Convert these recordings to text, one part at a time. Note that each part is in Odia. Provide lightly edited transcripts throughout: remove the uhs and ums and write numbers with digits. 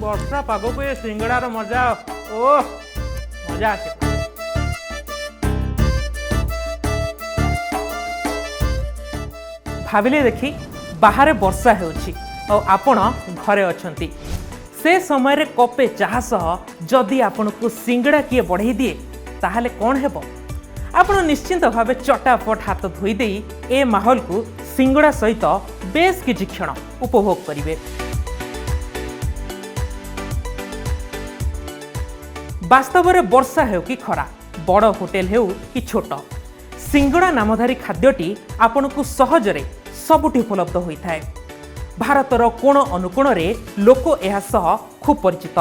ବର୍ଷା ପାଗକୁ ଏ ସିଙ୍ଗଡ଼ାର ମଜା ଓ ମଜା ଆସେ। ଭାବିଲେ ଦେଖି ବାହାରେ ବର୍ଷା ହେଉଛି ଆଉ ଆପଣ ଘରେ ଅଛନ୍ତି, ସେ ସମୟରେ କପେ ଚାହା ସହ ଯଦି ଆପଣଙ୍କୁ ସିଙ୍ଗଡ଼ା କିଏ ବଢ଼େଇ ଦିଏ ତାହେଲେ କ'ଣ ହେବ? ଆପଣ ନିଶ୍ଚିନ୍ତ ଭାବେ ଚଟାପଟ ହାତ ଧୋଇ ଦେଇ ଏ ମାହୋଲକୁ ସିଙ୍ଗଡ଼ା ସହିତ ବେଶ କିଛି କ୍ଷଣ ଉପଭୋଗ କରିବେ। ବାସ୍ତବରେ ବର୍ଷା ହେଉ କି ଖରା, ବଡ଼ ହୋଟେଲ ହେଉ କି ଛୋଟ, ସିଙ୍ଗଡ଼ା ନାମଧାରୀ ଖାଦ୍ୟଟି ଆପଣଙ୍କୁ ସହଜରେ ସବୁଠି ଉପଲବ୍ଧ ହୋଇଥାଏ। ଭାରତର କୋଣ ଅନୁକୋଣରେ ଲୋକ ଏହା ସହ ଖୁବ୍ ପରିଚିତ।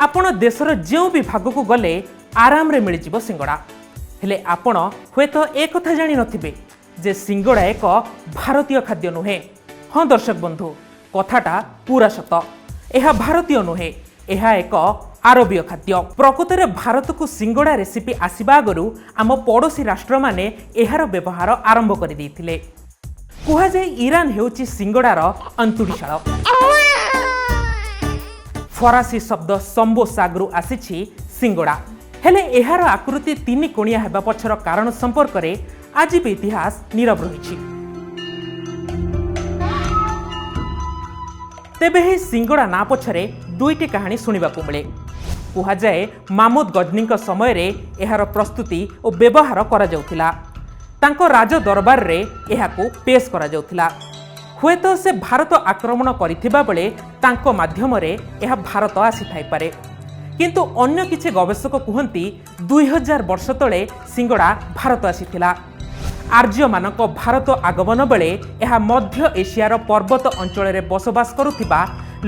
ଆପଣ ଦେଶର ଯେଉଁ ବି ଭାଗକୁ ଗଲେ ଆରାମରେ ମିଳିଯିବ ସିଙ୍ଗଡ଼ା। ହେଲେ ଆପଣ ହୁଏତ ଏକଥା ଜାଣିନଥିବେ ଯେ ସିଙ୍ଗଡ଼ା ଏକ ଭାରତୀୟ ଖାଦ୍ୟ ନୁହେଁ। ହଁ ଦର୍ଶକ ବନ୍ଧୁ, କଥାଟା ପୁରା ସତ। ଏହା ଭାରତୀୟ ନୁହେଁ, ଏହା ଏକ ଆରବୀୟ ଖାଦ୍ୟ। ପ୍ରକୃତରେ ଭାରତକୁ ସିଙ୍ଗଡ଼ା ରେସିପି ଆସିବା ଆଗରୁ ଆମ ପଡ଼ୋଶୀ ରାଷ୍ଟ୍ରମାନେ ଏହାର ବ୍ୟବହାର ଆରମ୍ଭ କରିଦେଇଥିଲେ। କୁହାଯାଏ ଇରାନ ହେଉଛି ସିଙ୍ଗଡ଼ାର ଅନ୍ତୁଡ଼ିଶାଳ। ଫରାସୀ ଶବ୍ଦ ସମ୍ବୋସାଗରୁ ଆସିଛି ସିଙ୍ଗଡ଼ା। ହେଲେ ଏହାର ଆକୃତି ତିନି କୋଣିଆ ହେବା ପଛର କାରଣ ସମ୍ପର୍କରେ ଆଜି ବି ଇତିହାସ ନୀରବ ରହିଛି। ତେବେ ଏହି ସିଙ୍ଗଡ଼ା ନାଁ ପଛରେ ଦୁଇଟି କାହାଣୀ ଶୁଣିବାକୁ ମିଳେ। କୁହାଯାଏ ମାମୁଦ ଗଜନୀଙ୍କ ସମୟରେ ଏହାର ପ୍ରସ୍ତୁତି ଓ ବ୍ୟବହାର କରାଯାଉଥିଲା। ତାଙ୍କ ରାଜ ଦରବାରରେ ଏହାକୁ ପେଶ କରାଯାଉଥିଲା। ହୁଏତ ସେ ଭାରତ ଆକ୍ରମଣ କରିଥିବା ବେଳେ ତାଙ୍କ ମାଧ୍ୟମରେ ଏହା ଭାରତ ଆସିଥାଇପାରେ। କିନ୍ତୁ ଅନ୍ୟ କିଛି ଗବେଷକ କୁହନ୍ତି 2000 ବର୍ଷ ତଳେ ସିଙ୍ଗଡ଼ା ଭାରତ ଆସିଥିଲା। ଆର୍ଯ୍ୟମାନଙ୍କ ଭାରତ ଆଗମନ ବେଳେ ଏହା ମଧ୍ୟ ଏସିଆର ପର୍ବତ ଅଞ୍ଚଳରେ ବସବାସ କରୁଥିବା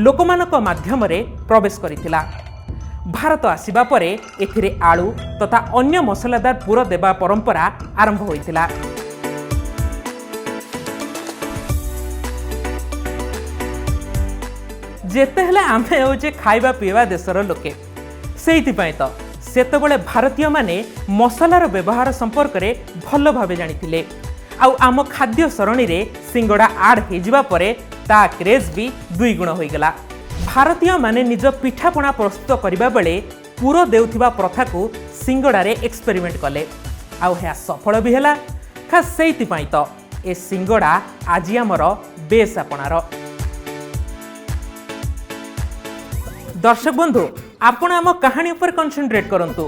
ଲୋକମାନଙ୍କ ମାଧ୍ୟମରେ ପ୍ରବେଶ କରିଥିଲା। ଭାରତ ଆସିବା ପରେ ଏଥିରେ ଆଳୁ ତଥା ଅନ୍ୟ ମସଲାଦାର ପୁର ଦେବା ପରମ୍ପରା ଆରମ୍ଭ ହୋଇଥିଲା। ଯେତେ ହେଲେ ଆମେ ହେଉଛେ ଖାଇବା ପିଇବା ଦେଶର ଲୋକେ, ସେଇଥିପାଇଁ ତ ସେତେବେଳେ ଭାରତୀୟମାନେ ମସଲାର ବ୍ୟବହାର ସମ୍ପର୍କରେ ଭଲ ଭାବେ ଜାଣିଥିଲେ। ଆଉ ଆମ ଖାଦ୍ୟ ସରଣୀରେ ସିଙ୍ଗଡ଼ା ଆଡ୍ ହୋଇଯିବା ପରେ ତା କ୍ରେଜ୍ ବି ଦୁଇଗୁଣ ହୋଇଗଲା। ଭାରତୀୟମାନେ ନିଜ ପିଠାପଣା ପ୍ରସ୍ତୁତ କରିବା ବେଳେ ପୁର ଦେଉଥିବା ପ୍ରଥାକୁ ସିଙ୍ଗଡ଼ାରେ ଏକ୍ସପେରିମେଣ୍ଟ କଲେ, ଆଉ ଏହା ସଫଳ ବି ହେଲା। ଖାସ୍ ସେଇଥିପାଇଁ ତ ଏ ସିଙ୍ଗଡ଼ା ଆଜି ଆମର ବେଶ ଆପଣାର। ଦର୍ଶକ ବନ୍ଧୁ, ଆପଣ ଆମ କାହାଣୀ ଉପରେ କନସେନ୍ଟ୍ରେଟ୍ କରନ୍ତୁ।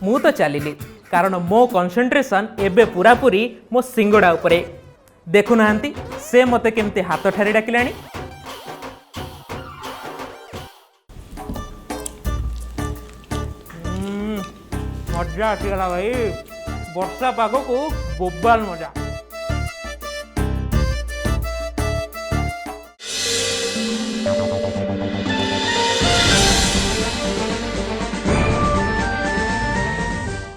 ମୁଁ ତ ଚାଲିଲି, କାରଣ ମୋ କନସେନ୍ଟ୍ରେସନ୍ ଏବେ ପୁରାପୁରି ମୋ ସିଙ୍ଗଡ଼ା ଉପରେ। ଦେଖୁନାହାନ୍ତି ସେ ମୋତେ କେମିତି ହାତ ଠାରି ଡାକିଲାଣି। ମଜା ଆସିଗଲା ଭାଇ, ବର୍ଷା ପାଗକୁ ବୋବାଲ ମଜା।